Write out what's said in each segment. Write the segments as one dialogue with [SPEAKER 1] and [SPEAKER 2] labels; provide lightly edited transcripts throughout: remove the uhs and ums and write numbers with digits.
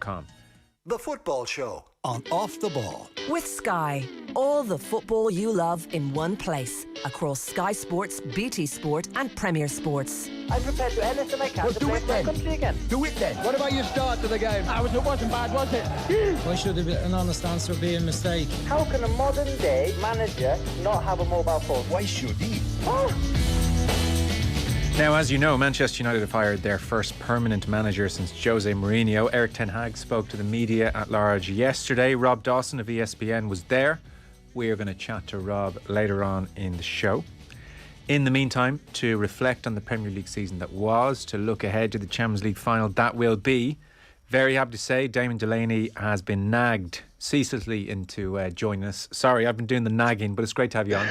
[SPEAKER 1] sky.com.
[SPEAKER 2] The Football Show on Off the Ball.
[SPEAKER 3] With Sky, all the football you love in one place. Across Sky Sports, BT Sport and Premier Sports.
[SPEAKER 4] I'm prepared to do anything I can to play for my country again.
[SPEAKER 2] Do it then. What about your start to the game?
[SPEAKER 4] It wasn't bad, was it?
[SPEAKER 5] Why should an honest answer be a mistake?
[SPEAKER 4] How can a modern day manager not have a mobile phone?
[SPEAKER 2] Why should he?
[SPEAKER 1] Now, as you know, Manchester United have hired their first permanent manager since Jose Mourinho. Eric Ten Hag spoke to the media at large yesterday. Rob Dawson of ESPN was there. We are going to chat to Rob later on in the show. In the meantime, to reflect on the Premier League season that was, to look ahead to the Champions League final that will be, very happy to say Damien Delaney has been nagged ceaselessly into joining us. Sorry, I've been doing the nagging, but it's great to have you on.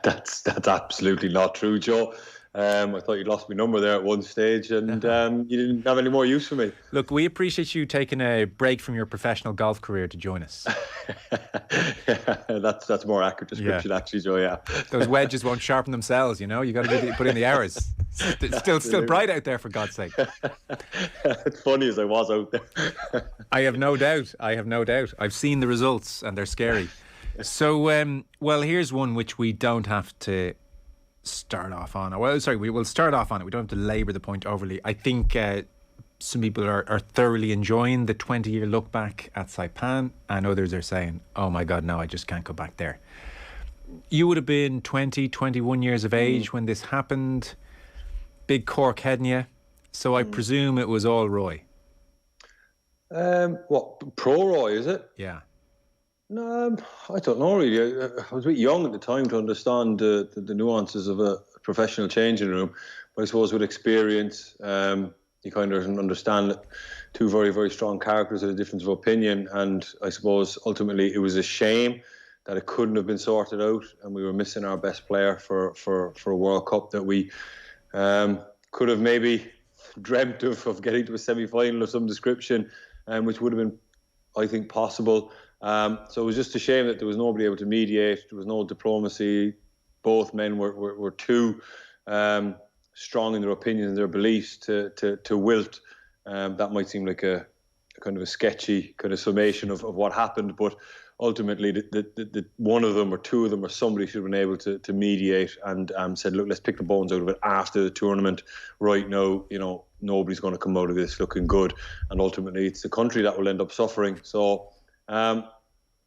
[SPEAKER 6] That's absolutely not true, Joe. I thought you lost my number there at one stage and you didn't have any more use for me.
[SPEAKER 1] Look, we appreciate you taking a break from your professional golf career to join us.
[SPEAKER 6] That's a more accurate description, actually, Joe, yeah.
[SPEAKER 1] Those wedges won't sharpen themselves, you know. You got to put in the hours. It's still bright out there, for God's sake.
[SPEAKER 6] It's funny as I was out there.
[SPEAKER 1] I have no doubt. I've seen the results and they're scary. So, well, here's one which we don't have to start off on. Well, sorry, we will start off on it. We don't have to labour the point overly. I think some people are thoroughly enjoying the 20-year look back at Saipan, and others are saying, oh my God, no, I just can't go back there. You would have been 20, 21 years of age when this happened. Big Cork, hadn't you? So I presume it was all Roy.
[SPEAKER 6] What, pro Roy, is it?
[SPEAKER 1] Yeah.
[SPEAKER 6] No, I don't know really. I was a bit young at the time to understand the nuances of a professional changing room. But I suppose with experience, you kind of understand that two very, very strong characters had a difference of opinion. And I suppose ultimately it was a shame that it couldn't have been sorted out, and we were missing our best player for a World Cup that we could have maybe dreamt of getting to a semi-final of some description, which would have been, I think, possible. So it was just a shame that there was nobody able to mediate. There was no diplomacy. Both men were too strong in their opinions and their beliefs to wilt. That might seem like a kind of a sketchy kind of summation of what happened, but ultimately the one of them or two of them or somebody should have been able to mediate and said, look, let's pick the bones out of it after the tournament. Right now, you know, nobody's going to come out of this looking good, and ultimately it's the country that will end up suffering. So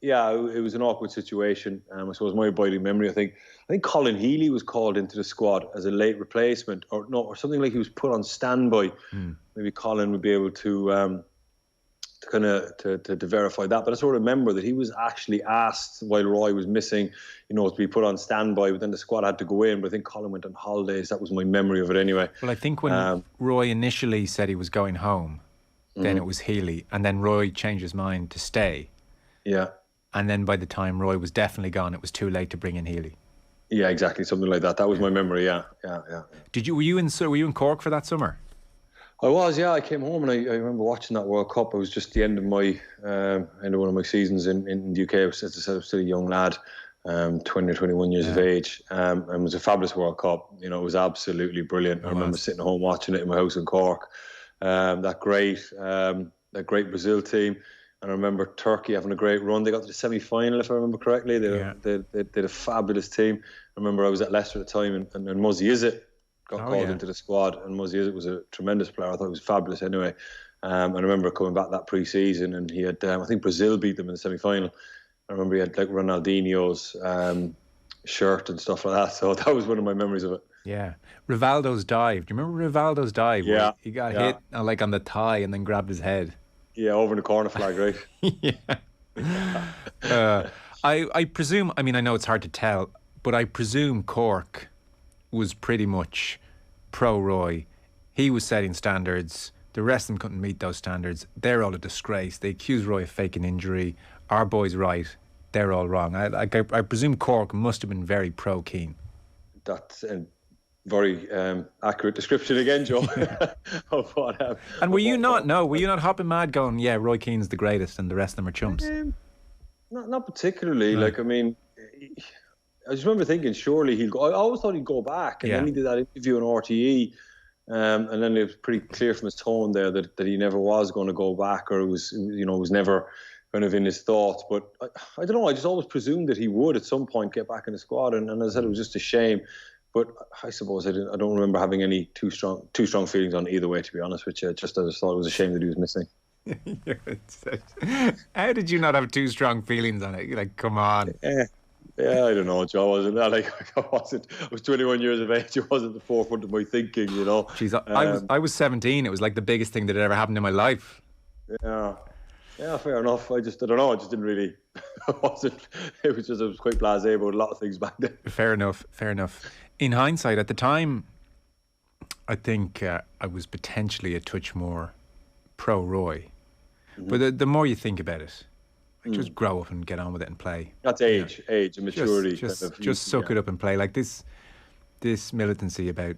[SPEAKER 6] yeah, it was an awkward situation. I suppose my abiding memory, I think Colin Healy was called into the squad as a late replacement, or something like he was put on standby. Maybe Colin would be able to kind of to verify that. But I sort of remember that he was actually asked while Roy was missing, you know, to be put on standby, but then the squad had to go in. But I think Colin went on holidays. That was my memory of it anyway.
[SPEAKER 1] Well, I think when Roy initially said he was going home, then it was Healy, and then Roy changed his mind to stay. Yeah. And then by the time Roy was definitely gone, it was too late to bring in Healy. Yeah, exactly, something like that. That was my memory. Yeah. Were you in Cork for that summer? I was. Yeah, I came home and I remember watching that World Cup. It was just the end of my end of one of my seasons in the UK. As I said, I was still a young lad, 20 or 21 years of age, and it was a fabulous World Cup. You know, it was absolutely brilliant. I remember sitting at home watching it in my house in Cork. That great Brazil team. And I remember Turkey having a great run. They got to the semi-final, if I remember correctly. They had a fabulous team. I remember I was at Leicester at the time, and Muzzy Izzet got called into the squad. And Muzzy Izzet was a tremendous player. I thought he was fabulous anyway. I remember coming back that pre-season, and he had, I think Brazil beat them in the semi-final. I remember he had like Ronaldinho's shirt and stuff like that. So that was one of my memories of it. Yeah. Rivaldo's dive. Do you remember Rivaldo's dive? Yeah. He got hit like on the thigh and then grabbed his head. Yeah, over in the corner flag, right? I presume, I mean, I know it's hard to tell, but I presume Cork was pretty much pro-Roy. He was setting standards. The rest of them couldn't meet those standards. They're all a disgrace. They accuse Roy of faking injury. Our boy's right. They're all wrong. I presume Cork must have been very pro-Keane. That's a very accurate description again, Joe, of what happened. And were you not hopping mad going, yeah, Roy Keane's the greatest and the rest of them are chumps? Not particularly. No. Like, I mean, I just remember thinking, surely he'll go. I always thought he'd go back. And then he did that interview on RTE
[SPEAKER 6] And then it was pretty clear from his tone there that he never was going to go back, or it was never kind of in his thoughts. But I don't know, I just always presumed that he would at some point get back in the squad. And as I said, it was just a shame. But I suppose I don't remember having any too strong feelings on either way, to be honest with you. I just thought it was a shame that he was missing.
[SPEAKER 1] How did you not have too strong feelings on it? You're like, come on.
[SPEAKER 6] Yeah, I don't know, Joe. I was 21 years of age. It wasn't the forefront of my thinking,
[SPEAKER 1] Jeez, I was 17. It was like the biggest thing that had ever happened in my life.
[SPEAKER 6] Yeah, fair enough. I don't know. I just didn't really. It was quite blasé about a lot of things back then. Fair
[SPEAKER 1] enough. In hindsight, at the time, I think I was potentially a touch more pro Roy. Mm-hmm. But the more you think about it, just grow up and get on with it and play.
[SPEAKER 6] That's age and maturity.
[SPEAKER 1] Just suck it up and play. Like this militancy about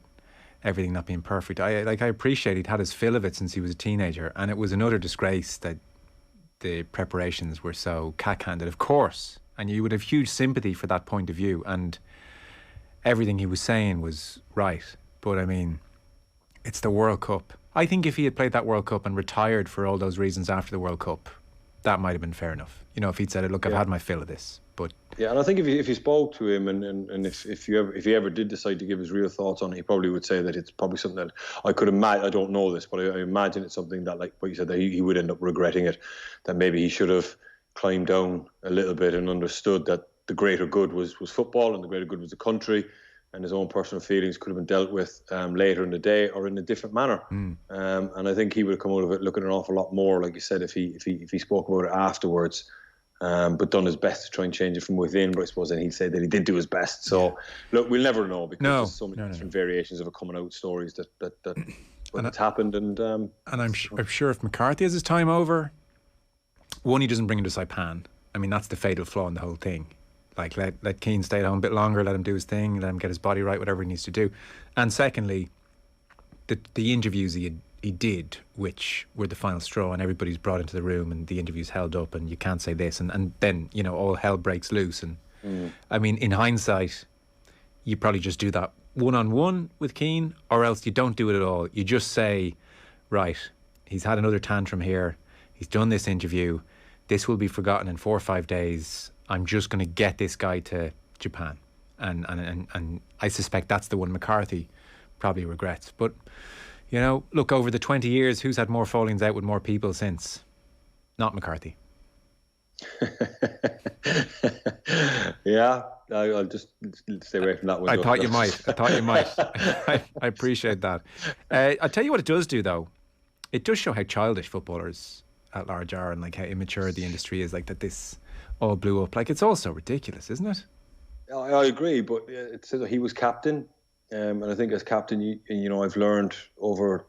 [SPEAKER 1] everything not being perfect. I appreciate he'd had his fill of it since he was a teenager, and it was another disgrace that the preparations were so cack-handed, of course. And you would have huge sympathy for that point of view, and everything he was saying was right. But I mean, it's the World Cup. I think if he had played that World Cup and retired for all those reasons after the World Cup, that might have been fair enough. If he'd said, "Look, I've had my fill of this." But
[SPEAKER 6] yeah, and I think if you spoke to him and if he ever did decide to give his real thoughts on it, he probably would say that it's probably something that I could imagine. I don't know this, but I imagine it's something that, like what you said, that he would end up regretting it. That maybe he should have climbed down a little bit and understood that the greater good was football, and the greater good was the country, and his own personal feelings could have been dealt with later in the day or in a different manner. And I think he would have come out of it looking an awful lot more, like you said, if he spoke about it afterwards, but done his best to try and change it from within. But I suppose then he'd say that he did do his best. So look, we'll never know, because there's so many different variations of it coming out, stories that's happened. And
[SPEAKER 1] I'm sure if McCarthy has his time over, one, he doesn't bring him to Saipan. I mean, that's the fatal flaw in the whole thing. Like, let Keane stay at home a bit longer, let him do his thing, let him get his body right, whatever he needs to do. And secondly, the interviews he did, which were the final straw, and everybody's brought into the room and the interview's held up and you can't say this, and then, all hell breaks loose. And I mean, in hindsight, you probably just do that one-on-one with Keane, or else you don't do it at all. You just say, right, he's had another tantrum here, he's done this interview, this will be forgotten in 4 or 5 days. I'm just going to get this guy to Japan. And I suspect that's the one McCarthy probably regrets. But, look, over the 20 years, who's had more fallings out with more people since? Not McCarthy.
[SPEAKER 6] Yeah, I'll just stay away from that one.
[SPEAKER 1] I thought you might. I appreciate that. I'll tell you what it does do, though. It does show how childish footballers at large are, and like how immature the industry is, like that this all blew up. Like, it's all so ridiculous, isn't it?
[SPEAKER 6] I agree, but he was captain, and I think as captain, I've learned over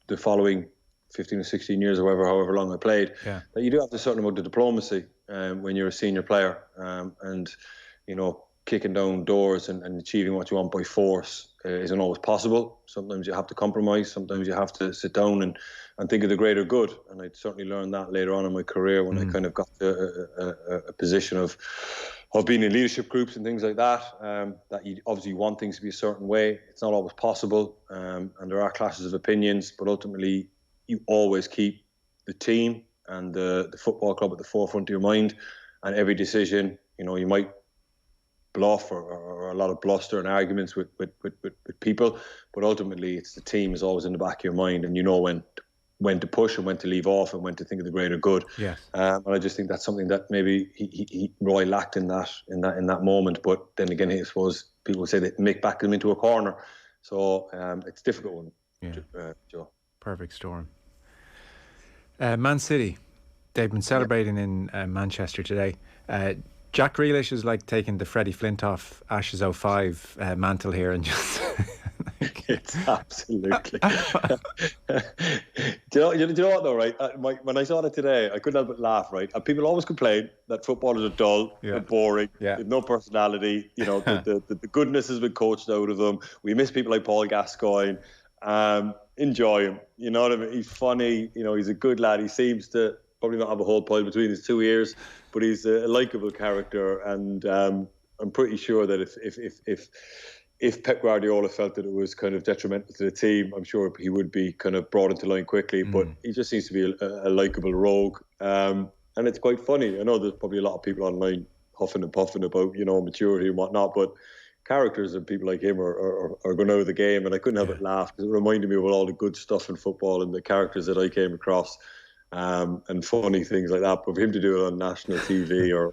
[SPEAKER 6] the following 15 or 16 years, or however long I played, that you do have a certain amount of diplomacy when you're a senior player, and kicking down doors and achieving what you want by force isn't always possible. Sometimes you have to compromise. Sometimes you have to sit down and think of the greater good. And I certainly learned that later on in my career when I kind of got to a position of being in leadership groups and things like that, that you obviously want things to be a certain way. It's not always possible, and there are clashes of opinions, but ultimately you always keep the team and the football club at the forefront of your mind. And every decision, you might bluff or a lot of bluster and arguments with people, but ultimately it's the team is always in the back of your mind, and when to push and when to leave off and when to think of the greater good.
[SPEAKER 1] Yes.
[SPEAKER 6] And I just think that's something that maybe Roy lacked in that moment. But then again, I suppose people say that Mick backed him into a corner, so it's a difficult one.
[SPEAKER 1] Yeah. Joe. Perfect storm. Man City, they've been celebrating in Manchester today. Jack Grealish is like taking the Freddie Flintoff Ashes 05 mantle here and just...
[SPEAKER 6] It's absolutely... do you know what though, right? When I saw it today, I couldn't help but laugh, right? And people always complain that footballers are dull and boring, with no personality. The goodness has been coached out of them. We miss people like Paul Gascoigne. Enjoy him. You know what I mean? He's funny. He's a good lad. He seems to probably not have a whole pile between his 2 ears, but he's a likeable character, and I'm pretty sure that if Pep Guardiola felt that it was kind of detrimental to the team, I'm sure he would be kind of brought into line quickly. But he just seems to be a likeable rogue. And it's quite funny. I know there's probably a lot of people online huffing and puffing about, maturity and whatnot, but characters and people like him are going out of the game. And I couldn't help but laugh because it reminded me of all the good stuff in football and the characters that I came across. And funny things like that. But for him to do it on national TV or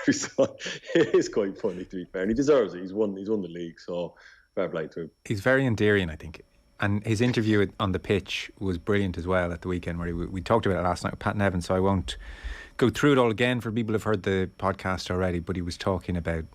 [SPEAKER 6] it is quite funny, to be fair. And he deserves it. He's won the league, so fair play to him.
[SPEAKER 1] He's very endearing, I think. And his interview on the pitch was brilliant as well at the weekend, where we talked about it last night with Pat Nevin, so I won't go through it all again for people who've heard the podcast already, but he was talking about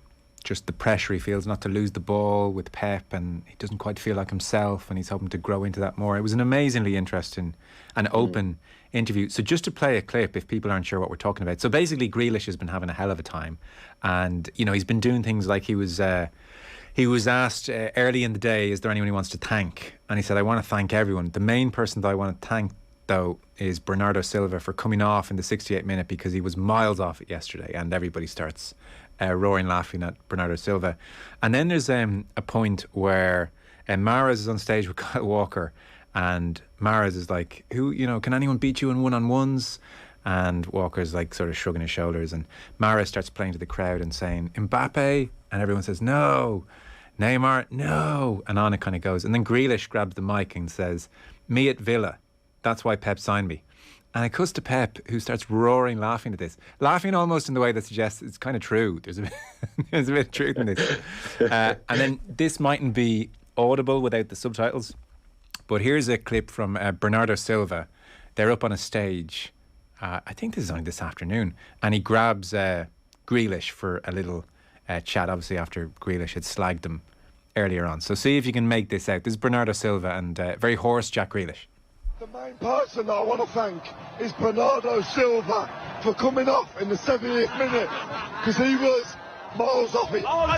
[SPEAKER 1] just the pressure he feels not to lose the ball with Pep, and he doesn't quite feel like himself, and he's hoping to grow into that more. It was an amazingly interesting and open interview. So just to play a clip, if people aren't sure what we're talking about. So basically, Grealish has been having a hell of a time, and he's been doing things like he was asked early in the day, is there anyone he wants to thank? And he said, I want to thank everyone. The main person that I want to thank, though, is Bernardo Silva for coming off in the 68th minute, because he was miles off it yesterday, and everybody starts roaring, laughing at Bernardo Silva. And then there's a point where Mahrez is on stage with Kyle Walker, and Mahrez is like, can anyone beat you in one-on-ones? And Walker's like sort of shrugging his shoulders, and Mahrez starts playing to the crowd and saying, Mbappe? And everyone says, no. Neymar? No. And on it kind of goes. And then Grealish grabs the mic and says, me at Villa. That's why Pep signed me. And it goes to Pep, who starts roaring, laughing at this. Laughing almost in the way that suggests it's kind of true. There's a bit of truth in this. And then this mightn't be audible without the subtitles. But here's a clip from Bernardo Silva. They're up on a stage. I think this is only this afternoon. And he grabs Grealish for a little chat, obviously after Grealish had slagged him earlier on. So see if you can make this out. This is Bernardo Silva and very hoarse Jack Grealish.
[SPEAKER 7] The main person that I want to thank is Bernardo Silva for coming off in the 70th minute, because he was miles off it.
[SPEAKER 8] And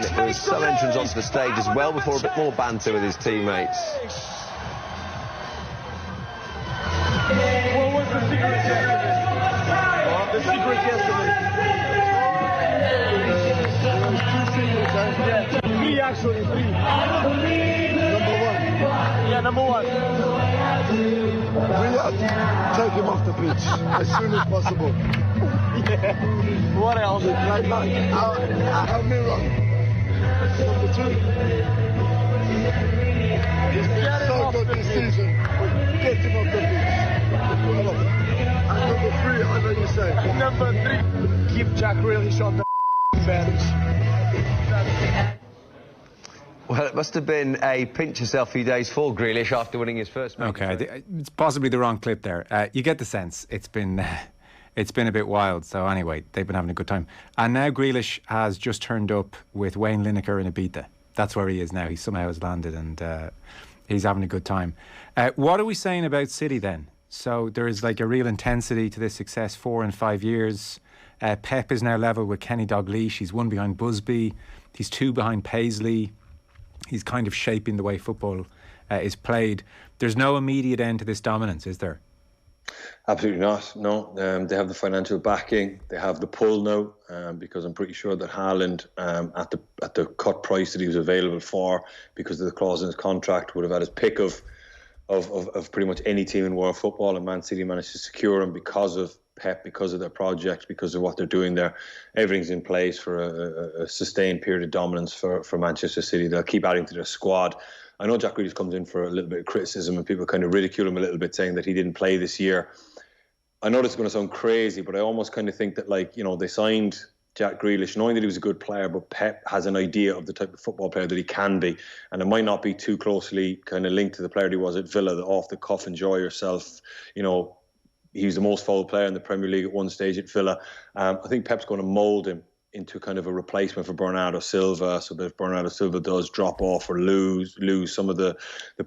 [SPEAKER 8] it was some entrance onto the stage as well before a bit more banter with his teammates.
[SPEAKER 7] What was the secret yesterday? The secret yesterday. 2 secrets, yeah. 3 actually, 3. Number 1. Yeah, number 1. Riyadh, take him off the pitch as soon as possible. Yeah. What else? Like Almirah. Number 2. He's been so good this season. Get him off the pitch. And number 3, I know you say. Number 3, keep Jack Grealish on the bench.
[SPEAKER 8] Well, it must have been a pinch yourself few days for Grealish after winning his first match.
[SPEAKER 1] Okay, it's possibly the wrong clip there. You get the sense. It's been a bit wild. So anyway, they've been having a good time. And now Grealish has just turned up with Wayne Lineker in Ibiza. That's where he is now. He somehow has landed, and he's having a good time. What are we saying about City then? So there is like a real intensity to this success, 4 and 5 years. Pep is now level with Kenny Dalglish. He's 1 behind Busby. He's 2 behind Paisley. He's kind of shaping the way football is played. There's no immediate end to this dominance, is there?
[SPEAKER 6] Absolutely not, no. They have the financial backing. They have the pull now, because I'm pretty sure that Haaland, at the cut price that he was available for, because of the clause in his contract, would have had his pick of pretty much any team in world football, and Man City managed to secure him because of Pep, because of their project, because of what they're doing there. Everything's in place for a sustained period of dominance for Manchester City. They'll keep adding to their squad. I know Jack Grealish comes in for a little bit of criticism, and people kind of ridicule him a little bit, saying that he didn't play this year. I know this is going to sound crazy, but I almost kind of think that, they signed Jack Grealish knowing that he was a good player, but Pep has an idea of the type of football player that he can be, and it might not be too closely kind of linked to the player he was at Villa, the off the cuff, enjoy yourself, He was the most fouled player in the Premier League at one stage at Villa. I think Pep's going to mould him into kind of a replacement for Bernardo Silva, so that if Bernardo Silva does drop off or lose some of the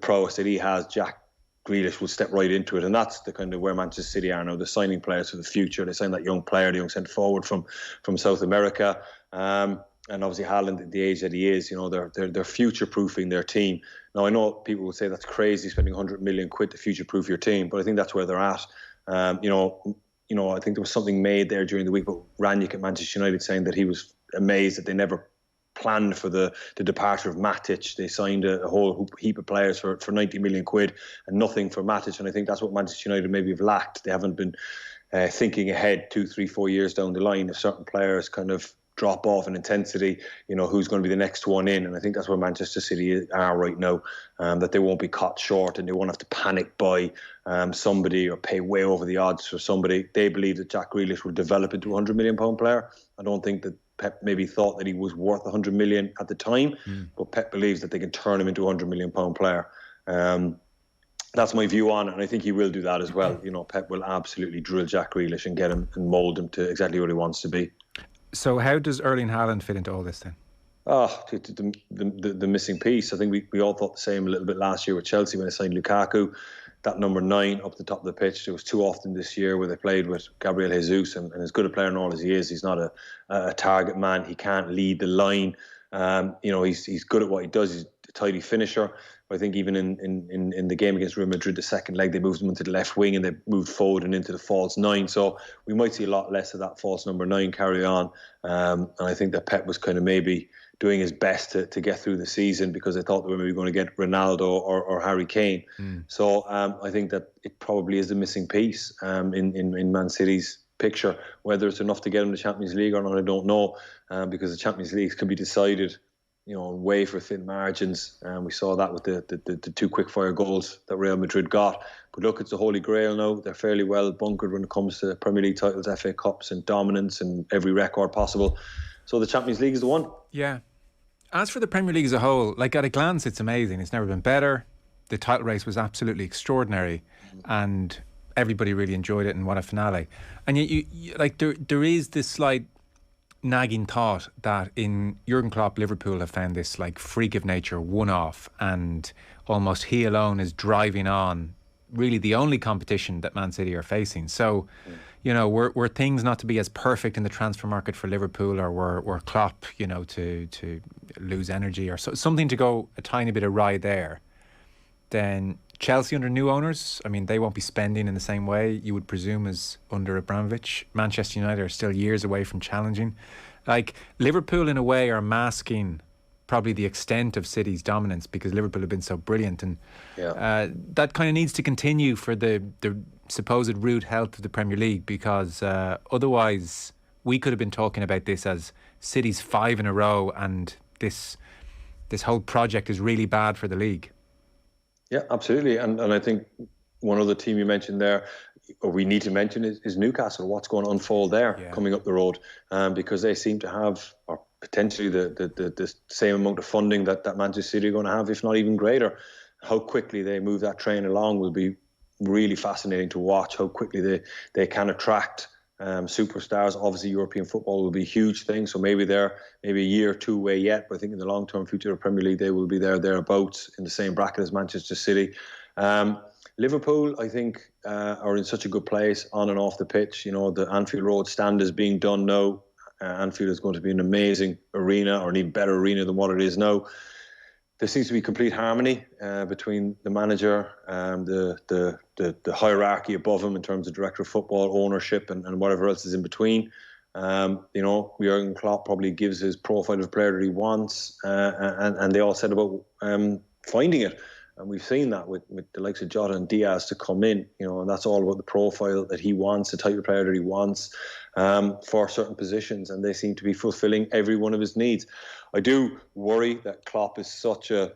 [SPEAKER 6] prowess that he has, Jack Grealish will step right into it. And that's the kind of where Manchester City are now. They're signing players for the future. They signed that young player, the young centre forward from South America. And obviously Haaland, at the age that he is, they're future-proofing their team. Now, I know people will say that's crazy, spending 100 million quid to future-proof your team, but I think that's where they're at. I think there was something made there during the week, but Ranić at Manchester United saying that he was amazed that they never planned for the departure of Matic. They signed a whole heap of players for 90 million quid and nothing for Matic. And I think that's what Manchester United maybe have lacked. They haven't been thinking ahead 2, 3, 4 years down the line. If certain players kind of drop off in intensity, who's going to be the next one in? And I think that's where Manchester City are right now, that they won't be caught short and they won't have to panic buy somebody or pay way over the odds for somebody. They believe that Jack Grealish will develop into a £100 million player. I don't think that Pep maybe thought that he was worth 100 million at the time, but Pep believes that they can turn him into a £100 million player. That's my view on it, and I think he will do that as well. Pep will absolutely drill Jack Grealish and get him and mould him to exactly what he wants to be.
[SPEAKER 1] So how does Erling Haaland fit into all this then?
[SPEAKER 6] The missing piece. I think we all thought the same a little bit last year with Chelsea when they signed Lukaku. That number 9 up the top of the pitch. There was too often this year where they played with Gabriel Jesus, and as good a player and all as he is, he's not a target man. He can't lead the line. He's good at what he does. He's a tidy finisher. But I think even in the game against Real Madrid, the second leg, they moved him into the left wing and they moved forward and into the false 9. So we might see a lot less of that false number 9 carry on. And I think that Pep was kind of maybe doing his best to get through the season because they thought they were maybe going to get Ronaldo or Harry Kane. So I think that it probably is the missing piece in Man City's picture. Whether it's enough to get him the Champions League or not, I don't know, because the Champions League can be decided way for thin margins. We saw that with the 2 quick-fire goals that Real Madrid got. But look, it's the Holy Grail now. They're fairly well bunkered when it comes to Premier League titles, FA Cups and dominance and every record possible. So the Champions League is the one. Yeah.
[SPEAKER 1] As for the Premier League as a whole, like at a glance, it's amazing. It's never been better. The title race was absolutely extraordinary and everybody really enjoyed it, and what a finale. And yet, there is this slight nagging thought that in Jurgen Klopp, Liverpool have found this like freak of nature one-off, and almost he alone is driving on really the only competition that Man City are facing. So, were things not to be as perfect in the transfer market for Liverpool, or were Klopp, to lose energy or something to go a tiny bit awry there, then Chelsea under new owners, I mean, they won't be spending in the same way, you would presume, as under Abramovich. Manchester United are still years away from challenging. Like, Liverpool in a way are masking probably the extent of City's dominance because Liverpool have been so brilliant, and that kind of needs to continue for the supposed root health of the Premier League, because otherwise we could have been talking about this as City's 5 in a row and this whole project is really bad for the league.
[SPEAKER 6] Yeah, absolutely. And I think one other team you mentioned there, or we need to mention, is Newcastle. What's going to unfold there coming up the road? Because they seem to have, or potentially the same amount of funding that Manchester City are going to have, if not even greater. How quickly they move that train along will be really fascinating to watch. How quickly they can attract superstars. Obviously, European football will be a huge thing, so maybe they're a year or 2 away yet, but I think in the long-term future of Premier League, they will be thereabouts in the same bracket as Manchester City. Liverpool, I think, are in such a good place on and off the pitch. The Anfield Road stand is being done now. Anfield is going to be an amazing arena, or an even better arena than what it is now. There seems to be complete harmony between the manager, the hierarchy above him in terms of director of football, ownership, and whatever else is in between. Jurgen Klopp probably gives his profile of player that he wants, and they all said about finding it. And we've seen that with the likes of Jota and Diaz to come in, and that's all about the profile that he wants, the type of player that he wants for certain positions, and they seem to be fulfilling every one of his needs. I do worry that Klopp is such a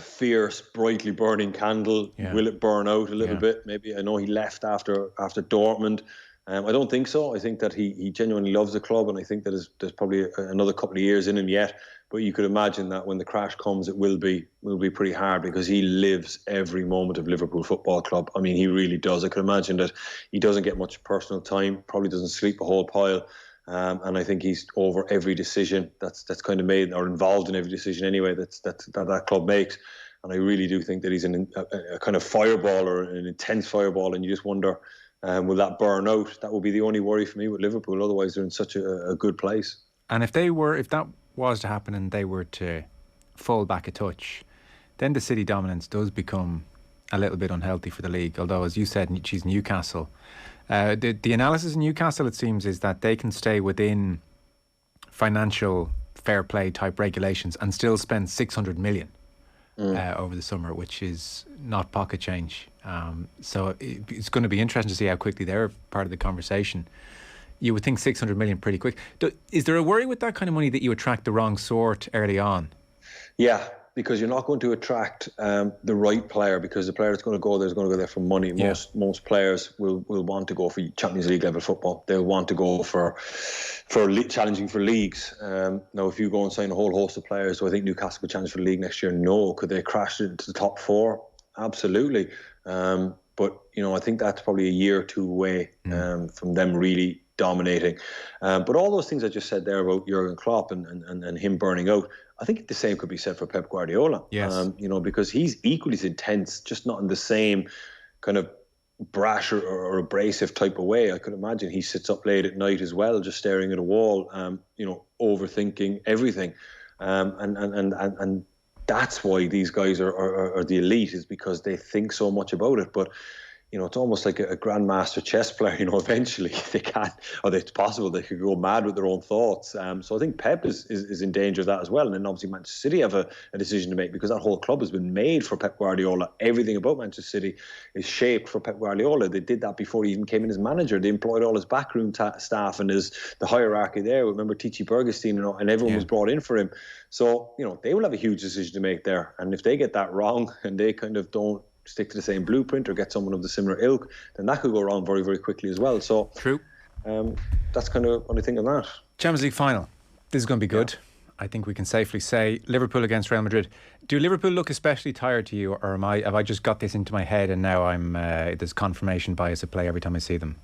[SPEAKER 6] fierce, brightly burning candle. Yeah. Will it burn out a little bit? Maybe. I know he left after Dortmund. I don't think so. I think that he genuinely loves the club, and I think that there's probably another couple of years in him yet. But you could imagine that when the crash comes, it will be pretty hard, because he lives every moment of Liverpool Football Club. I mean, he really does. I could imagine that he doesn't get much personal time, probably doesn't sleep a whole pile. And I think he's over every decision that's kind of made, or involved in every decision anyway, that club makes. And I really do think that he's a kind of fireball, or an intense fireball, and you just wonder, will that burn out? That would be the only worry for me with Liverpool. Otherwise, they're in such a good place. And if that was to happen and they were to fall back a touch, then the City dominance does become a little bit unhealthy for the league. Although, as you said, she's Newcastle. The analysis in Newcastle, it seems, is that they can stay within financial
[SPEAKER 1] fair play type regulations and still spend 600 million over the summer, which is not pocket change. So it's going to be interesting to see how quickly they're part of the conversation. You would think 600 million pretty quick. Is there a worry with that kind of money that you attract the wrong sort early on?
[SPEAKER 6] Yeah, because you're not going to attract the right player, because the player that's going to go there is going to go there for money.
[SPEAKER 1] Yeah.
[SPEAKER 6] Most players will want to go for Champions League level football. They'll want to go for challenging for leagues. Now, if you go and sign a whole host of players, so I think Newcastle could challenge for the league next year. No, could they crash into the top 4? Absolutely. But I think that's probably a year or two away from them really dominating. But all those things I just said there about Jurgen Klopp and him burning out, I think the same could be said for Pep Guardiola.
[SPEAKER 1] Yes.
[SPEAKER 6] Because he's equally as intense, just not in the same kind of brash or abrasive type of way. I could imagine he sits up late at night as well, just staring at a wall, overthinking everything. And that's why these guys are the elite, is because they think so much about it. But it's almost like a grandmaster chess player. Eventually they can, or it's possible they could go mad with their own thoughts. So I think Pep is in danger of that as well. And then obviously Manchester City have a decision to make, because that whole club has been made for Pep Guardiola. Everything about Manchester City is shaped for Pep Guardiola. They did that before he even came in as manager. They employed all his backroom staff and the hierarchy there. Remember Tichy Bergestein and everyone was brought in for him. So, they will have a huge decision to make there. And if they get that wrong and they kind of don't stick to the same blueprint or get someone of the similar ilk, then that could go wrong very, very quickly as well. So
[SPEAKER 1] true.
[SPEAKER 6] That's kind of what I think of that.
[SPEAKER 1] Champions League final. This is going to be good. Yeah. I think we can safely say Liverpool against Real Madrid. Do Liverpool look especially tired to you, or have I just got this into my head and now there's confirmation bias at play every time I see them?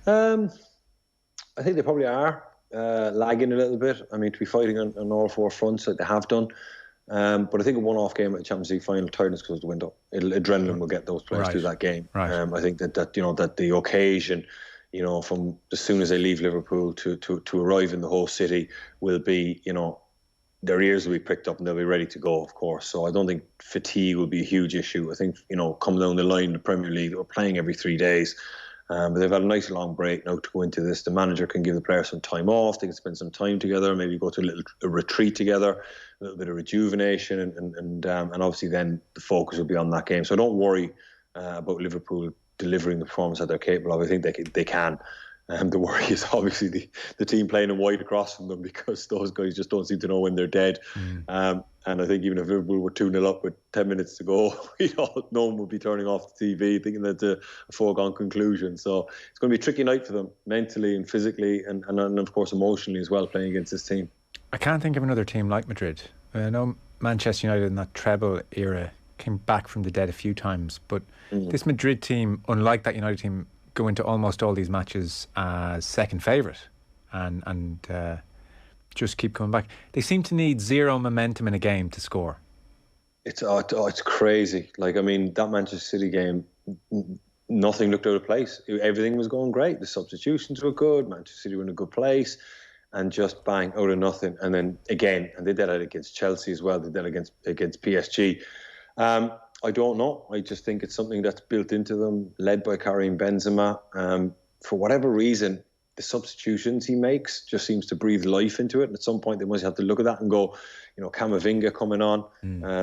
[SPEAKER 6] I think they probably are lagging a little bit. I mean, to be fighting on all 4 fronts like they have done. But I think a one-off game at the Champions League final, tiredness goes out the window. Adrenaline will get those players through that game.
[SPEAKER 1] Right.
[SPEAKER 6] I think that the occasion, from as soon as they leave Liverpool to arrive in the host city will be, their ears will be pricked up and they'll be ready to go, of course. So I don't think fatigue will be a huge issue. I think, coming down the line in the Premier League, we're playing every 3 days. But they've had a nice long break now to go into this. The manager can give the players some time off. They can spend some time together, maybe go to a retreat together, a little bit of rejuvenation, and obviously then the focus will be on that game. So don't worry about Liverpool delivering the performance that they're capable of. I think they can. The worry is obviously the team playing in white across from them, because those guys just don't seem to know when they're dead. And I think even if Liverpool were 2-0 up with 10 minutes to go, no one would be turning off the TV thinking that's a foregone conclusion. So it's going to be a tricky night for them, mentally and physically, and of course emotionally as well, playing against this team.
[SPEAKER 1] I can't think of another team like Madrid. I know Manchester United in that treble era came back from the dead a few times, but this Madrid team, unlike that United team, go into almost all these matches as second favourite and just keep coming back. They seem to need zero momentum in a game to score.
[SPEAKER 6] It's crazy. Like, I mean, that Manchester City game, nothing looked out of place. Everything was going great. The substitutions were good. Manchester City were in a good place, and just bang, out of nothing. And then again, and they did that against Chelsea as well. They did that against PSG. I don't know. I just think it's something that's built into them, led by Karim Benzema. For whatever reason, the substitutions he makes just seems to breathe life into it. And at some point, they must have to look at that and go, Camavinga coming on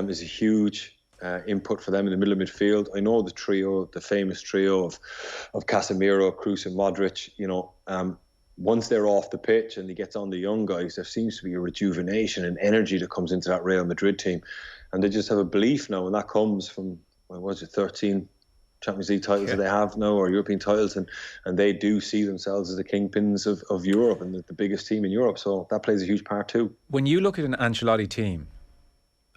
[SPEAKER 6] is a huge input for them in the middle of midfield. I know the famous trio of Casemiro, Kroos and Modric, once they're off the pitch and he gets on the young guys, there seems to be a rejuvenation and energy that comes into that Real Madrid team. And they just have a belief now, and that comes from, 13 Champions League titles that they have now, or European titles, and they do see themselves as the kingpins of Europe and the biggest team in Europe. So that plays a huge part too.
[SPEAKER 1] When you look at an Ancelotti team,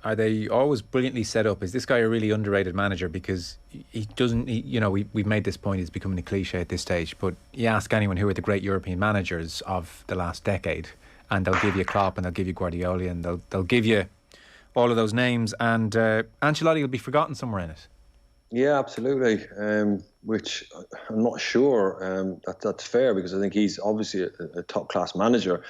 [SPEAKER 1] are they always brilliantly set up? Is this guy a really underrated manager? Because he doesn't, we've made this point, it's becoming a cliche at this stage, but you ask anyone who are the great European managers of the last decade, and they'll give you Klopp and they'll give you Guardiola and they'll give you all of those names, and Ancelotti will be forgotten somewhere in it.
[SPEAKER 6] Yeah, absolutely. Which I'm not sure that's fair, because I think he's obviously a top-class manager.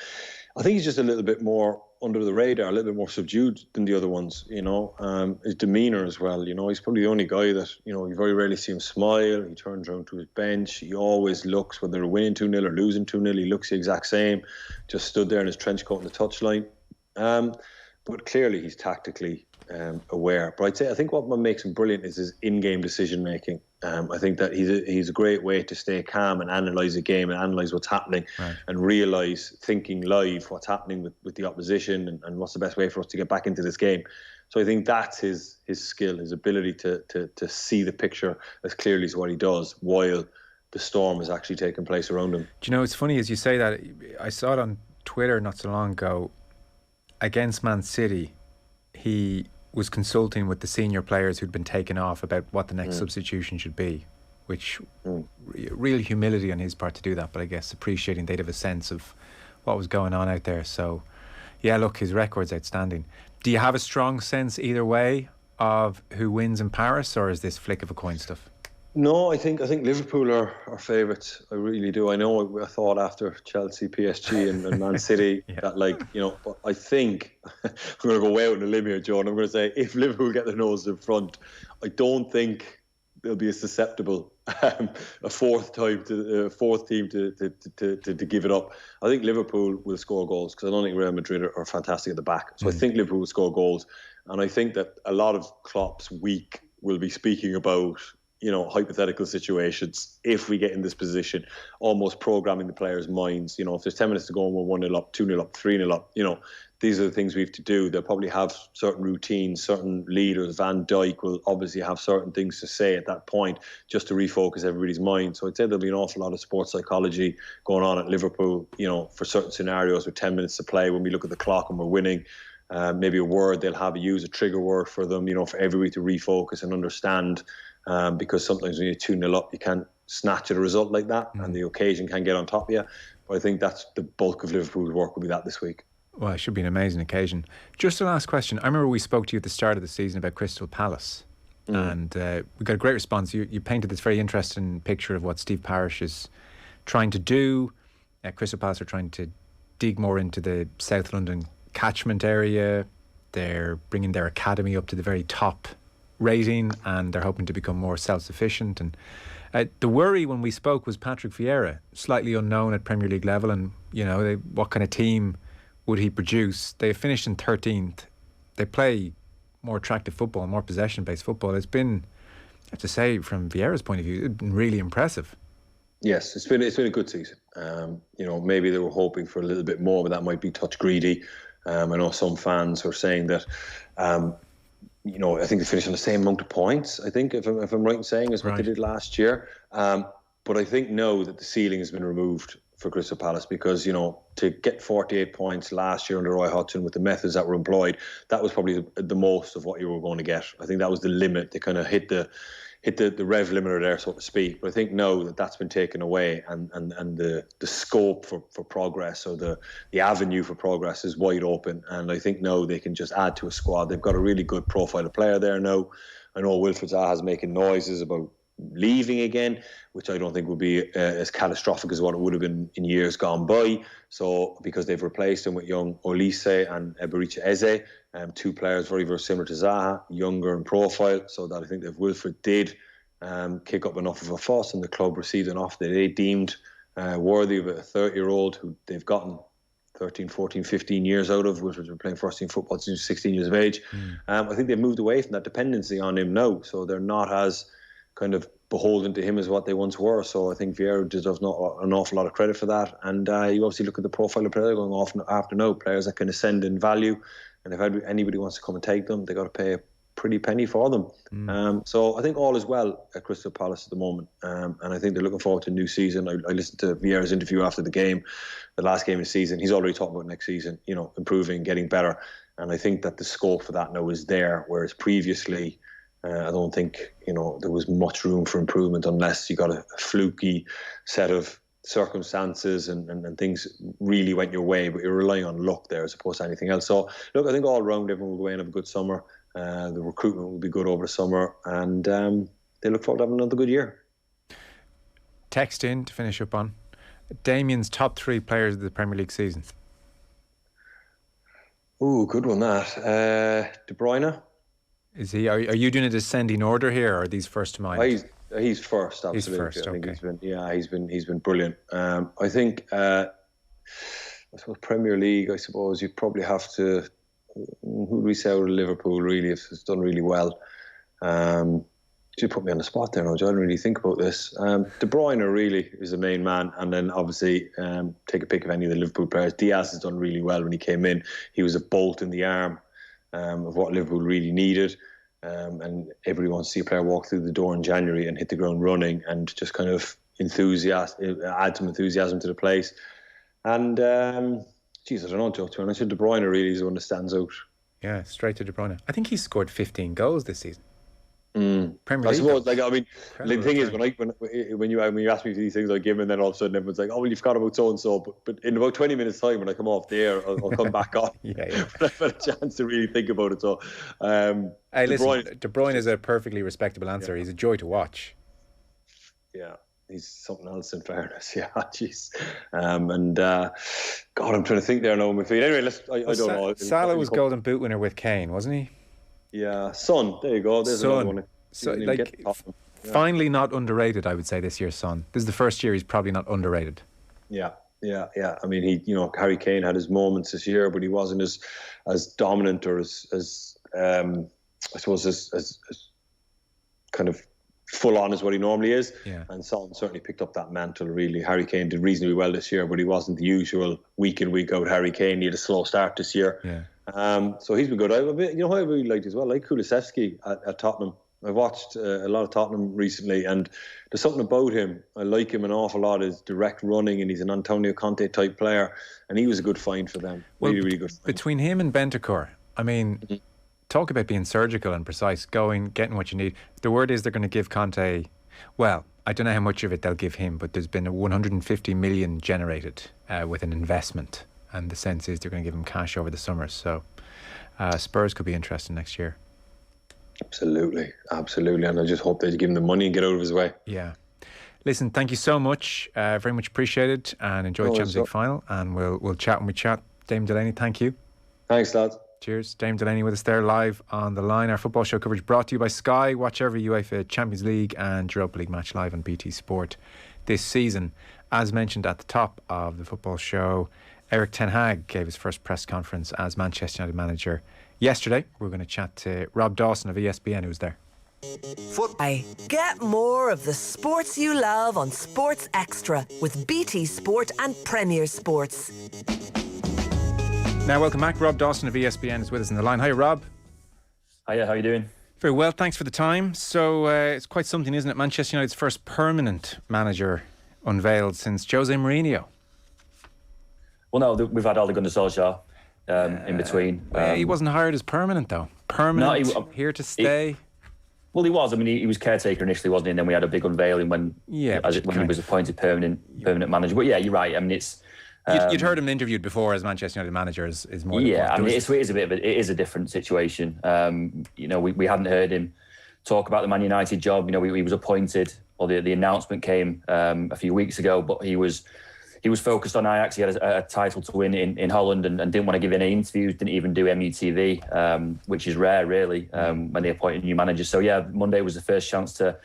[SPEAKER 6] I think he's just a little bit more under the radar, a little bit more subdued than the other ones, his demeanour as well. He's probably the only guy that, you very rarely see him smile. He turns around to his bench. He always looks, whether they're winning 2-0 or losing 2-0, he looks the exact same. Just stood there in his trench coat on the touchline. But clearly he's tactically aware. But I think what makes him brilliant is his in-game decision-making. I think that he's a great way to stay calm and analyse a game and analyse what's happening, right, and realise, thinking live, what's happening with the opposition and what's the best way for us to get back into this game. So I think that's his skill, his ability to see the picture as clearly as what he does while the storm is actually taking place around him.
[SPEAKER 1] Do you know, it's funny as you say that. I saw it on Twitter not so long ago. Against Man City, he was consulting with the senior players who'd been taken off about what the next substitution should be, which real humility on his part to do that, but I guess appreciating they'd have a sense of what was going on out there. So yeah, look, his record's outstanding. Do you have a strong sense either way of who wins in Paris, or is this flick of a coin stuff?
[SPEAKER 6] No, I think Liverpool are favourites. I really do. I know I thought after Chelsea, PSG and Man City that, but I think I'm going to go way out on a limb here, Joe, and I'm going to say if Liverpool get their nose in front, I don't think they'll be as susceptible a fourth team to give it up. I think Liverpool will score goals because I don't think Real Madrid are fantastic at the back. So I think Liverpool will score goals, and I think that a lot of Klopp's week will be speaking about hypothetical situations if we get in this position, almost programming the players' minds. If there's 10 minutes to go and we're 1-0 up, 2-0 up, 3-0 up, these are the things we have to do. They'll probably have certain routines, certain leaders. Van Dijk will obviously have certain things to say at that point just to refocus everybody's mind. So I'd say there'll be an awful lot of sports psychology going on at Liverpool, for certain scenarios with 10 minutes to play when we look at the clock and we're winning. Maybe a word they'll have, use a trigger word for them, for everybody to refocus and understand. Because sometimes when you're 2-0 up, you can't snatch at a result like that, and the occasion can get on top of you. But I think that's the bulk of Liverpool's work will be that this week.
[SPEAKER 1] Well, it should be an amazing occasion. Just a last question. I remember we spoke to you at the start of the season about Crystal Palace, and we got a great response. You painted this very interesting picture of what Steve Parish is trying to do. Crystal Palace are trying to dig more into the South London catchment area. They're bringing their academy up to the very top rating, and they're hoping to become more self-sufficient. And the worry when we spoke was Patrick Vieira, slightly unknown at Premier League level, and what kind of team would he produce? They finished in 13th. They play more attractive football, more possession-based football. It's been, I have to say, from Vieira's point of view, it's been really impressive.
[SPEAKER 6] Yes, it's been a good season. Maybe they were hoping for a little bit more, but that might be touch greedy. I know some fans are saying that I think they finished on the same amount of points, I think, if I'm right in saying, as what they did last year. But I think now that the ceiling has been removed for Crystal Palace, because, to get 48 points last year under Roy Hodgson with the methods that were employed, that was probably the most of what you were going to get. I think that was the limit. They kind of hit the rev limiter there, so to speak. But I think now that that's been taken away, and the scope for progress, or the avenue for progress, is wide open. And I think now they can just add to a squad. They've got a really good profile of player there now. I know Wilfried Zaha's making noises about leaving again, which I don't think will be as catastrophic as what it would have been in years gone by. So because they've replaced him with young Olise and Ebericha Eze, two players very, very similar to Zaha, younger in profile, so that I think if Wilfried did kick up enough of a fuss and the club received an offer that they deemed worthy of a 30-year-old who they've gotten 13, 14, 15 years out of, which was playing first team football since 16 years of age. I think they've moved away from that dependency on him now, so they're not as kind of beholden to him as what they once were. So I think Vieira deserves an awful lot of credit for that. And you obviously look at the profile of players going off after now, players that can ascend in value. And if anybody wants to come and take them, they got to pay a pretty penny for them. So I think all is well at Crystal Palace at the moment. And I think they're looking forward to a new season. I listened to Vieira's interview after the game, the last game of the season. He's already talking about next season, improving, getting better. And I think that the scope for that now is there, whereas previously, I don't think, there was much room for improvement unless you got a fluky set of circumstances and things really went your way, but you're relying on luck there as opposed to anything else. So, look, I think all round everyone will go in and have a good summer. The recruitment will be good over the summer, and they look forward to having another good year.
[SPEAKER 1] Text in to finish up on Damien's top 3 players of the Premier League season.
[SPEAKER 6] Ooh, good one De Bruyne.
[SPEAKER 1] Is he? Are you doing a descending order here, or are these first to mind?
[SPEAKER 6] He's first, absolutely.
[SPEAKER 1] He's first,
[SPEAKER 6] I think
[SPEAKER 1] okay.
[SPEAKER 6] he's been brilliant. I think I suppose Premier League. I suppose you probably have to. Who do we say out of Liverpool? Really, it's done really well. You put me on the spot there, no, I didn't really think about this. De Bruyne really is the main man, and then obviously take a pick of any of the Liverpool players. Diaz has done really well when he came in. He was a bolt in the arm of what Liverpool really needed, and everybody wants to see a player walk through the door in January and hit the ground running and just kind of add some enthusiasm to the place. And I don't know, Joe, to be honest, De Bruyne really is the one that stands out.
[SPEAKER 1] Yeah, straight to De Bruyne. I think he scored 15 goals this season.
[SPEAKER 6] Premier League. I suppose, the thing is, when you ask me these things, I give, and then all of a sudden everyone's like, "Oh, well, you forgot about so and so." But in about 20 minutes' time, when I come off the air, I'll come back on.
[SPEAKER 1] Yeah.
[SPEAKER 6] But I've had a chance to really think about it. So,
[SPEAKER 1] hey, listen, De Bruyne is a perfectly respectable answer. Yeah. He's a joy to watch.
[SPEAKER 6] Yeah, he's something else. In fairness, yeah, jeez. God, I'm trying to think there now on my feet. Anyway, I don't know.
[SPEAKER 1] Salah was Golden Boot winner with Kane, wasn't he?
[SPEAKER 6] Yeah, Son. There you go. There's another one.
[SPEAKER 1] So, finally not underrated, I would say, this year, Son. This is the first year he's probably not underrated.
[SPEAKER 6] Yeah. I mean, Harry Kane had his moments this year, but he wasn't as dominant or as I suppose as kind of full on as what he normally is.
[SPEAKER 1] Yeah.
[SPEAKER 6] And Son certainly picked up that mantle. Really, Harry Kane did reasonably well this year, but he wasn't the usual week in week out Harry Kane. He had a slow start this year.
[SPEAKER 1] Yeah.
[SPEAKER 6] So he's been good. Who I really liked as well, like Kulusevski at Tottenham. I've watched a lot of Tottenham recently, and there's something about him. I like him an awful lot. His direct running, and he's an Antonio Conte type player, and he was a good find for them. Really good find.
[SPEAKER 1] Between him and Bentancur, I mean, talk about being surgical and precise, getting what you need. The word is they're going to give Conte, well, I don't know how much of it they'll give him, but there's been a 150 million generated with an investment. And the sense is they're going to give him cash over the summer. So Spurs could be interesting next year. Absolutely. And I just hope they give him the money and get out of his way. Yeah. Listen, thank you so much. Very much appreciated, and enjoy the Champions League final. And we'll chat when we chat. Damien Delaney, thank you. Thanks, lads. Cheers. Damien Delaney with us there live on the line. Our football show coverage brought to you by Sky. Watch every UEFA Champions League and Europa League match live on BT Sport this season. As mentioned at the top of the football show, Erik ten Hag gave his first press conference as Manchester United manager yesterday. We're going to chat to Rob Dawson of ESPN, who's there.
[SPEAKER 3] Get more of the sports you love on Sports Extra with BT Sport and Premier Sports.
[SPEAKER 1] Now, welcome back. Rob Dawson of ESPN is with us on the line. Hi, Rob.
[SPEAKER 9] Hiya, how are you doing?
[SPEAKER 1] Very well, thanks for the time. So it's quite something, isn't it? Manchester United's first permanent manager unveiled since Jose Mourinho.
[SPEAKER 9] Well, no, we've had Ole Gunnar Solskjaer in between.
[SPEAKER 1] He wasn't hired as permanent, though. Permanent, here to stay.
[SPEAKER 9] Well, he was. I mean, he was caretaker initially, wasn't he? And then we had a big unveiling when he was appointed permanent manager. But yeah, you're right. I mean, it's...
[SPEAKER 1] You'd heard him interviewed before as Manchester United manager is more...
[SPEAKER 9] Yeah, I mean, it is a different situation. We hadn't heard him talk about the Man United job. He was appointed, or the announcement came a few weeks ago, but he was focused on Ajax. He had a title to win in Holland and didn't want to give any interviews, didn't even do MUTV, which is rare, really, when they appoint a new manager. So, yeah, Monday was the first chance to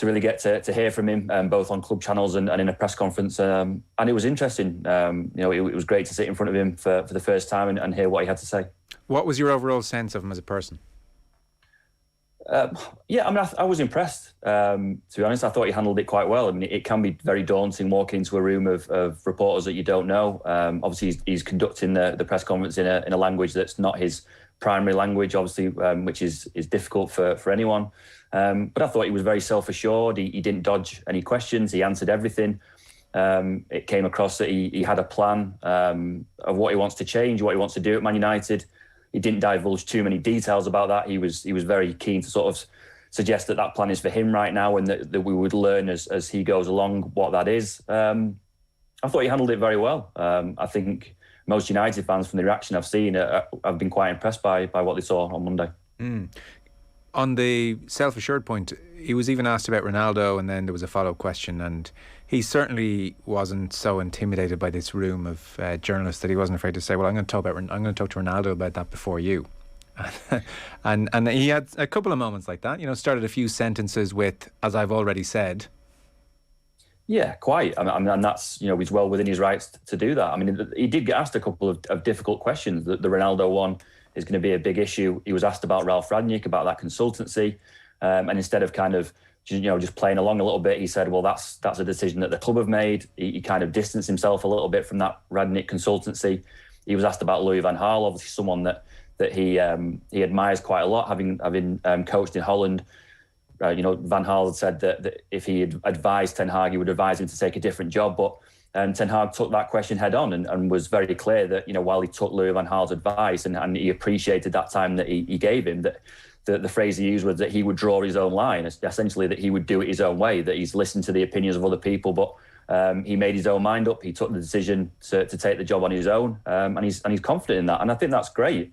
[SPEAKER 9] really get to hear from him, both on club channels and in a press conference. And it was interesting. It was great to sit in front of him for the first time and hear what he had to say.
[SPEAKER 1] What was your overall sense of him as a person?
[SPEAKER 9] I was impressed. To be honest, I thought he handled it quite well. I mean, it can be very daunting walking into a room of reporters that you don't know. Obviously, he's conducting the press conference in a language that's not his primary language, obviously, which is difficult for anyone. But I thought he was very self-assured. He didn't dodge any questions. He answered everything. It came across that he had a plan of what he wants to change, what he wants to do at Man United. He didn't divulge too many details about that. He was very keen to sort of suggest that plan is for him right now, and that we would learn as he goes along what that is. I thought he handled it very well. I think most United fans, from the reaction I've seen, have been quite impressed by what they saw on Monday.
[SPEAKER 1] On the self-assured point, he was even asked about Ronaldo, and then there was a follow-up question, and He certainly wasn't so intimidated by this room of journalists that he wasn't afraid to say, well, I'm going to talk to Ronaldo about that before you. and he had a couple of moments like that, started a few sentences with, as I've already said.
[SPEAKER 9] Yeah, quite. I mean, and that's, he's well within his rights to do that. I mean, he did get asked a couple of difficult questions. The Ronaldo one is going to be a big issue. He was asked about Ralph Rangnick, about that consultancy. And instead of kind of, just playing along a little bit, he said, well, that's a decision that the club have made. He kind of distanced himself a little bit from that Rangnick consultancy. He was asked about Louis van Gaal, obviously someone that he admires quite a lot, having coached in Holland. Van Gaal had said that if he had advised Ten Hag, he would advise him to take a different job. But Ten Hag took that question head on and was very clear that, while he took Louis van Gaal's advice and he appreciated that time that he gave him, that the phrase he used was that he would draw his own line, essentially that he would do it his own way, that he's listened to the opinions of other people, but he made his own mind up. He took the decision to take the job on his own, and he's confident in that. And I think that's great.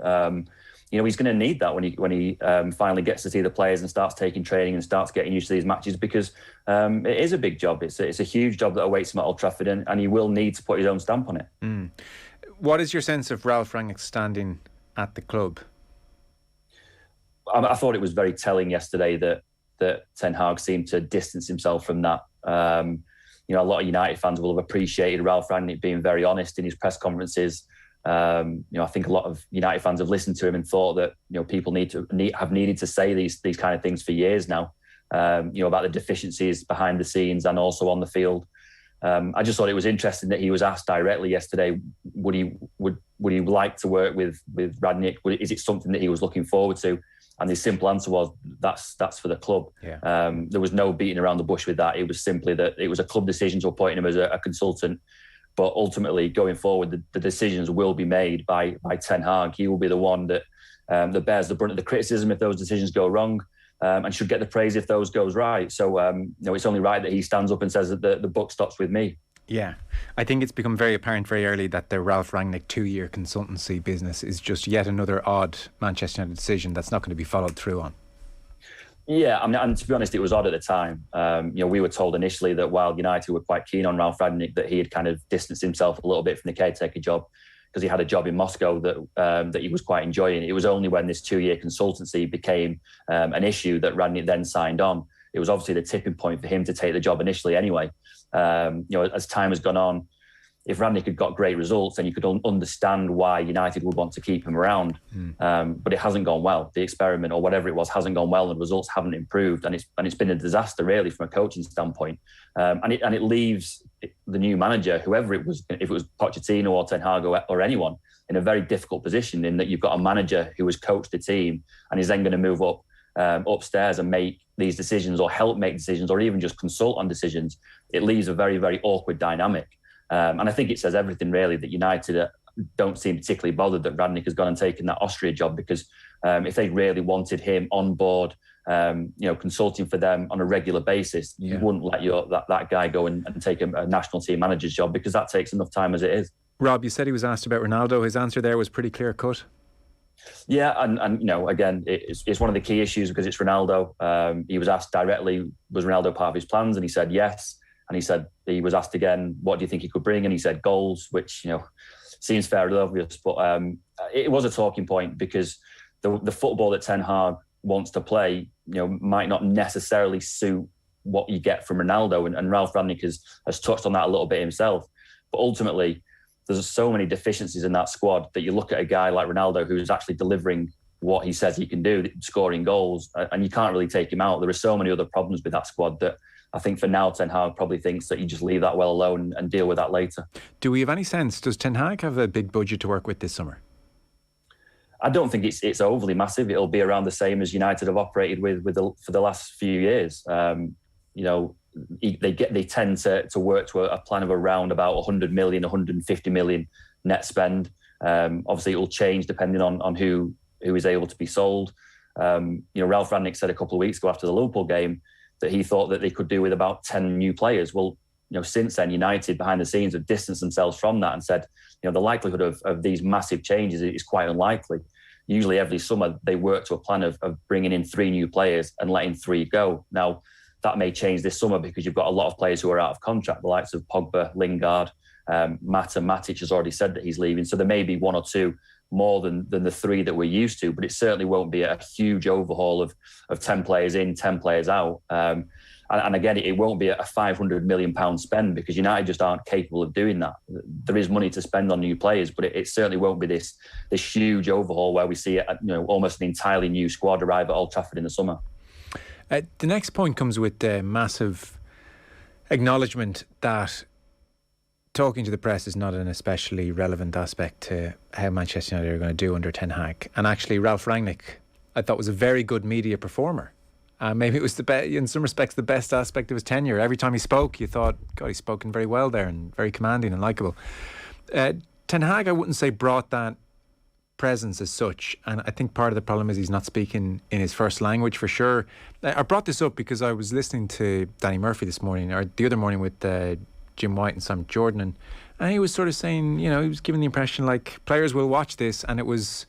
[SPEAKER 9] He's going to need that when he finally gets to see the players and starts taking training and starts getting used to these matches, because it is a big job. It's a huge job that awaits him at Old Trafford, and he will need to put his own stamp on it.
[SPEAKER 1] Mm. What is your sense of Ralph Rangnick's standing at the club?
[SPEAKER 9] I thought it was very telling yesterday that Ten Hag seemed to distance himself from that. A lot of United fans will have appreciated Ralph Rangnick being very honest in his press conferences. I think a lot of United fans have listened to him and thought that people have needed to say these kind of things for years now. About the deficiencies behind the scenes and also on the field. I just thought it was interesting that he was asked directly yesterday, would he like to work with Rangnick? Is it something that he was looking forward to? And the simple answer was, that's for the club.
[SPEAKER 1] Yeah.
[SPEAKER 9] There was no beating around the bush with that. It was simply that it was a club decision to appoint him as a consultant. But ultimately, going forward, the decisions will be made by Ten Hag. He will be the one that bears the brunt of the criticism if those decisions go wrong, and should get the praise if those goes right. So, it's only right that he stands up and says that the buck stops with me.
[SPEAKER 1] Yeah, I think it's become very apparent very early that the Ralph Rangnick 2-year consultancy business is just yet another odd Manchester United decision that's not going to be followed through on.
[SPEAKER 9] Yeah, I mean, and to be honest, it was odd at the time. We were told initially that while United were quite keen on Ralph Rangnick, that he had kind of distanced himself a little bit from the caretaker job because he had a job in Moscow that he was quite enjoying. It was only when this 2-year consultancy became an issue that Rangnick then signed on. It was obviously the tipping point for him to take the job initially anyway. As time has gone on, if Rangnick had got great results, then you could understand why United would want to keep him around. But it hasn't gone well. The experiment or whatever it was hasn't gone well, and the results haven't improved. And it's been a disaster really from a coaching standpoint. And it leaves the new manager, whoever it was, if it was Pochettino or Ten Hag or anyone, in a very difficult position in that you've got a manager who has coached the team and is then going to move up upstairs and make these decisions or help make decisions or even just consult on decisions. It leaves a very, very awkward dynamic. And I think it says everything really that United don't seem particularly bothered that Rangnick has gone and taken that Austria job, because if they really wanted him on board, consulting for them on a regular basis, you wouldn't let that guy go and take a national team manager's job, because that takes enough time as it is.
[SPEAKER 1] Rob, you said he was asked about Ronaldo. His answer there was pretty clear cut.
[SPEAKER 9] Yeah, and again, it's one of the key issues because it's Ronaldo. He was asked directly, was Ronaldo part of his plans? And he said yes. And he was asked again, what do you think he could bring? And he said goals, which, seems fairly obvious. But it was a talking point because the football that Ten Hag wants to play, might not necessarily suit what you get from Ronaldo. And Ralph Rangnick has touched on that a little bit himself. But ultimately, there's so many deficiencies in that squad that you look at a guy like Ronaldo who's actually delivering what he says he can do, scoring goals, and you can't really take him out. There are so many other problems with that squad that I think for now Ten Hag probably thinks that you just leave that well alone and deal with that later. Do we have any sense, does Ten Hag have a big budget to work with this summer? I don't think it's overly massive. It'll be around the same as United have operated with for the last few years. They tend to work to a plan of around about 100 million, 150 million net spend. Obviously, it will change depending on who is able to be sold. Ralph Rangnick said a couple of weeks ago after the Liverpool game that he thought that they could do with about 10 new players. Well, since then, United behind the scenes have distanced themselves from that and said, the likelihood of these massive changes is quite unlikely. Usually every summer they work to a plan of bringing in 3 new players and letting 3 go. Now, that may change this summer because you've got a lot of players who are out of contract, the likes of Pogba, Lingard, Mata. Matic has already said that he's leaving. So there may be one or two more than the three that we're used to, but it certainly won't be a huge overhaul of 10 players in, 10 players out. And again, it won't be a £500 million spend because United just aren't capable of doing that. There is money to spend on new players, but it certainly won't be this huge overhaul where we see almost an entirely new squad arrive at Old Trafford in the summer.
[SPEAKER 1] The next point comes with the massive acknowledgement that talking to the press is not an especially relevant aspect to how Manchester United are going to do under Ten Hag. And actually, Ralph Rangnick, I thought, was a very good media performer. Maybe it was in some respects the best aspect of his tenure. Every time he spoke, you thought, God, he's spoken very well there and very commanding and likeable. Ten Hag, I wouldn't say brought that presence as such, and I think part of the problem is he's not speaking in his first language for sure. I brought this up because I was listening to Danny Murphy this morning, or the other morning, with Jim White and Sam Jordan, and he was sort of saying, he was giving the impression like players will watch this and it was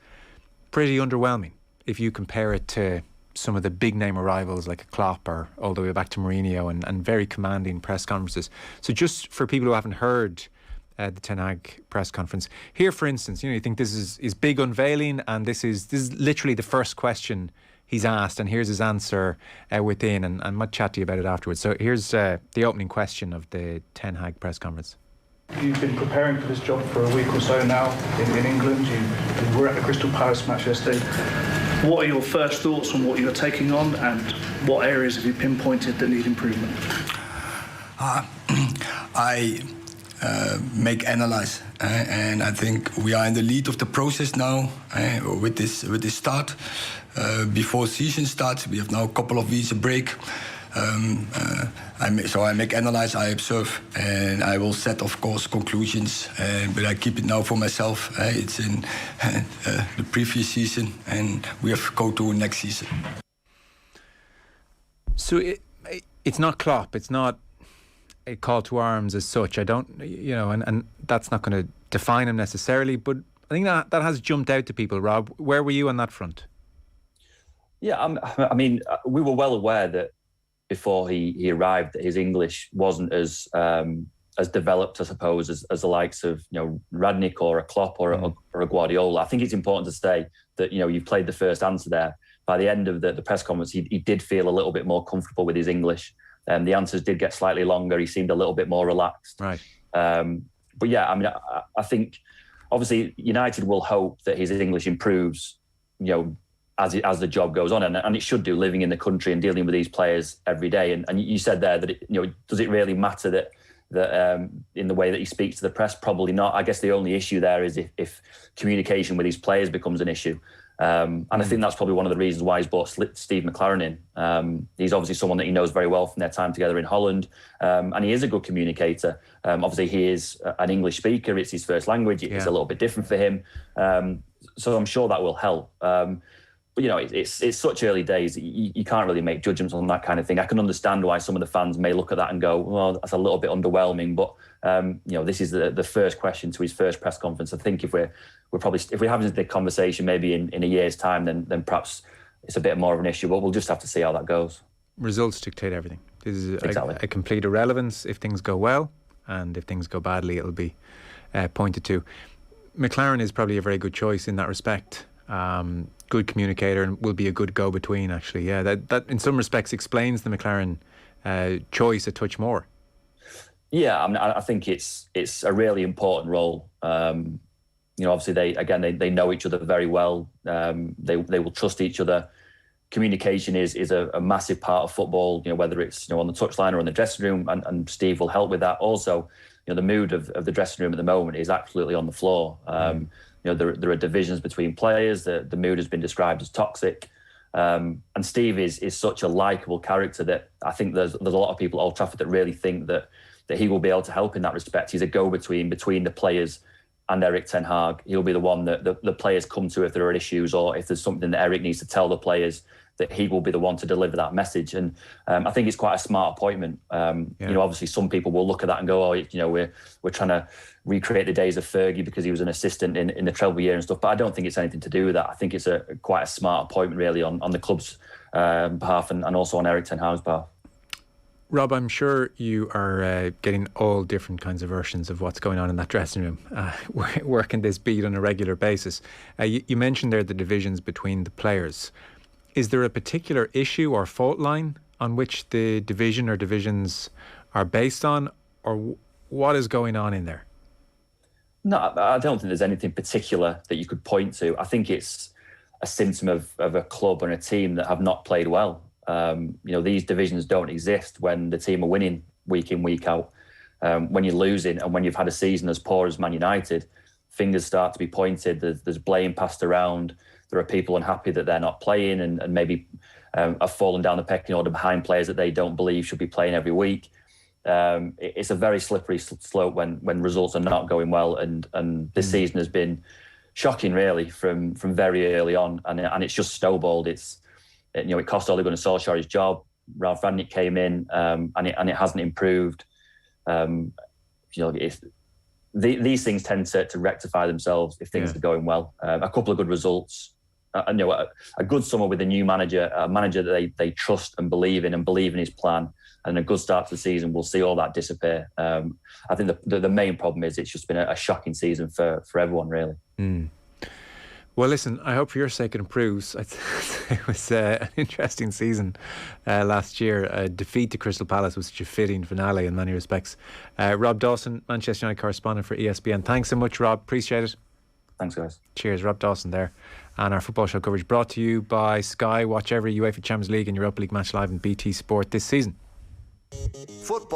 [SPEAKER 1] pretty underwhelming if you compare it to some of the big name arrivals like a Klopp or all the way back to Mourinho, and very commanding press conferences. So just for people who haven't heard the Ten Hag press conference, here for instance, you think this is big unveiling, and this is literally the first question he's asked, and here's his answer within, and I might chat to you about it afterwards. So here's the opening question of the Ten Hag press conference.
[SPEAKER 10] You've been preparing for this job for a week or so now in England. You were at the Crystal Palace match yesterday. What are your first thoughts on what you're taking on, and what areas have you pinpointed that need improvement?
[SPEAKER 11] I make analyze, and I think we are in the lead of the process now with this start. Before season starts, we have now a couple of weeks of break. I make analyze, I observe, and I will set, of course, conclusions. But I keep it now for myself. It's in the previous season, and we have to go to next season.
[SPEAKER 1] So it's not Klopp. It's not a call to arms as such. I don't, and that's not going to define him necessarily. But I think that has jumped out to people. Rob, where were you on that front?
[SPEAKER 9] Yeah, I mean, we were well aware that before he arrived, that his English wasn't as developed, I suppose, as the likes of Radnick or a Klopp or a Guardiola. I think it's important to say that you've played the first answer there. By the end of the press conference, he did feel a little bit more comfortable with his English. The answers did get slightly longer. He seemed a little bit more relaxed.
[SPEAKER 1] Right.
[SPEAKER 9] But yeah, I mean, I think obviously United will hope that his English improves, as the job goes on, and it should do, living in the country and dealing with these players every day. And you said there that does it really matter that in the way that he speaks to the press? Probably not. I guess the only issue there is if communication with these players becomes an issue. And I think that's probably one of the reasons why he's brought Steve McLaren in. He's obviously someone that he knows very well from their time together in Holland, and he is a good communicator. Obviously, he is an English speaker. It's his first language. It's a little bit different for him. So I'm sure that will help. But it's such early days. You can't really make judgments on that kind of thing. I can understand why some of the fans may look at that and go, "Well, that's a little bit underwhelming." But this is the first question to his first press conference. I think if we're having the conversation maybe in a year's time, then perhaps it's a bit more of an issue. But we'll just have to see how that goes.
[SPEAKER 1] Results dictate everything. This is
[SPEAKER 9] exactly
[SPEAKER 1] a complete irrelevance if things go well, and if things go badly, it'll be pointed to. McLaren is probably a very good choice in that respect. Good communicator, and will be a good go-between, actually. Yeah, that in some respects explains the McLaren choice a touch more.
[SPEAKER 9] Yeah, I mean, I think it's a really important role. Obviously they know each other very well. They will trust each other. Communication is a massive part of football. Whether it's on the touchline or in the dressing room, and Steve will help with that. Also, the mood of the dressing room at the moment is absolutely on the floor. There are divisions between players. The mood has been described as toxic. And Steve is such a likeable character that I think there's a lot of people at Old Trafford that really think that he will be able to help in that respect. He's a go-between between the players and Erik Ten Hag. He'll be the one that the players come to if there are issues, or if there's something that Erik needs to tell the players, that he will be the one to deliver that message. And I think it's quite a smart appointment. Obviously some people will look at that and go, we're trying to recreate the days of Fergie because he was an assistant in the treble year and stuff. But I don't think it's anything to do with that. I think it's quite a smart appointment really on the club's behalf and also on Erik Ten Hag's behalf.
[SPEAKER 1] Rob, I'm sure you are getting all different kinds of versions of what's going on in that dressing room, working this beat on a regular basis. You mentioned there the divisions between the players. Is there a particular issue or fault line on which the division or divisions are based on, or what is going on in there?
[SPEAKER 9] No, I don't think there's anything particular that you could point to. I think it's a symptom of a club and a team that have not played well. These divisions don't exist when the team are winning week in, week out. When you're losing and when you've had a season as poor as Man United, fingers start to be pointed. There's blame passed around. There are people unhappy that they're not playing and maybe have fallen down the pecking order behind players that they don't believe should be playing every week. It's a very slippery slope when results are not going well. And this season has been shocking, really, from very early on. And it's just snowballed. It cost Ole Gunnar Solskjaer his job. Ralph Rangnick came in, and it hasn't improved. These things tend to rectify themselves if things are going well. A couple of good results, a good summer with a new manager, a manager that they trust and believe in his plan, and a good start to the season. We'll see all that disappear. I think the main problem is it's just been a shocking season for everyone, really.
[SPEAKER 1] Mm. Well, listen, I hope for your sake it improves. It was an interesting season last year. A defeat to Crystal Palace was such a fitting finale in many respects. Rob Dawson, Manchester United correspondent for ESPN. Thanks so much, Rob. Appreciate it.
[SPEAKER 9] Thanks, guys.
[SPEAKER 1] Cheers. Rob Dawson there. And our football show coverage brought to you by Sky. Watch every UEFA Champions League and Europa League match live in BT Sport this season.
[SPEAKER 2] Football.